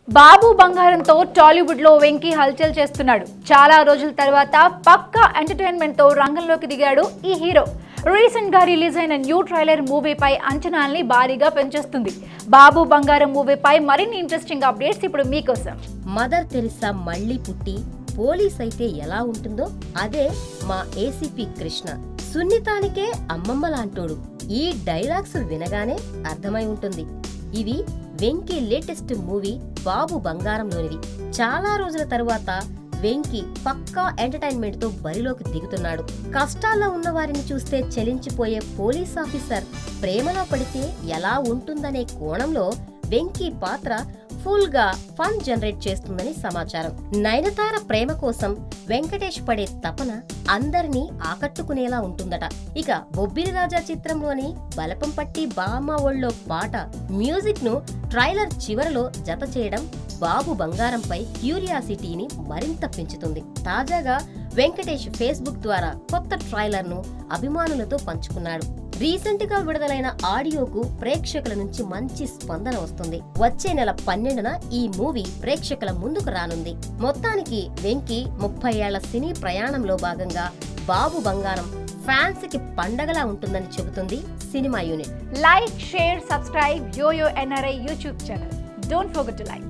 బాబు బంగారంతో టాలీవుడ్ లో వెంకీ హల్చల్ చేస్తున్నాడు. చాలా రోజుల తర్వాత పక్కా ఎంటర్టైన్మెంట్ తో రంగంలోకి దిగాడు ఈ హీరో. రీసెంట్ గా రిలీజ్ అయిన న్యూ ట్రైలర్ మూవీపై అంచనాల్ని భారీగా పెంచేస్తుంది. బాబు బంగారం మూవీపై మరిన్ని ఇంట్రెస్టింగ్ అప్డేట్స్ ఇప్పుడు మీకోసం. మదర్ తెరిసా మళ్లీ పుట్టి పోలీస్ అయితే ఎలా ఉంటుందో అదే మా ఏసీపీ కృష్ణ. సున్నితానికే అమ్మమ్మ లాంటోడు. ఈ డైలాగ్స్ వినగానే అర్థమై ఉంటుంది. ఇవి వెంకీ లేటెస్ట్ మూవీ బాబు బంగారంలోనివి. చాలా రోజుల తరువాత వెంకీ పక్కా ఎంటర్టైన్మెంట్ తో బరిలోకి దిగుతున్నాడు. కష్టాల్లో ఉన్న వారిని చూస్తే చలించిపోయే పోలీస్ ఆఫీసర్ ప్రేమలో పడితే ఎలా ఉంటుందనే కోణంలో వెంకీ పాత్ర ఫుల్ గా ఫన్ జనరేట్ చేస్తుందని సమాచారం. నయనతార ప్రేమ కోసం వెంకటేష్ పడే తపన అందరినీ ఆకట్టుకునేలా ఉంటుందట. ఇక బొబ్బిలి రాజా చిత్రంలోని బలపం పట్టి బామ్మ ఒళ్ళో పాట మ్యూజిక్ ను ట్రైలర్ చివరలో జత చేయడం బాబు బంగారంపై క్యూరియాసిటీని మరింత పెంచుతుంది. తాజాగా వెంకటేష్ ఫేస్బుక్ ద్వారా కొత్త ట్రైలర్ ను అభిమానులతో పంచుకున్నాడు. రీసెంట్ గా విడుదలైన ఆడియోకు ప్రేక్షకుల నుంచి మంచి స్పందన వస్తుంది. వచ్చే నెల 12న ఈ మూవీ ప్రేక్షకుల ముందుకు రానుంది. మొత్తానికి వెంకీ 30 ఏళ్ల సినీ ప్రయాణంలో భాగంగా బాబు బంగారం ఫ్యాన్స్ కి పండగలా ఉంటుందని చెబుతుంది cinema unit. Like, share, subscribe Yoyo NRI YouTube channel. Don't forget to like.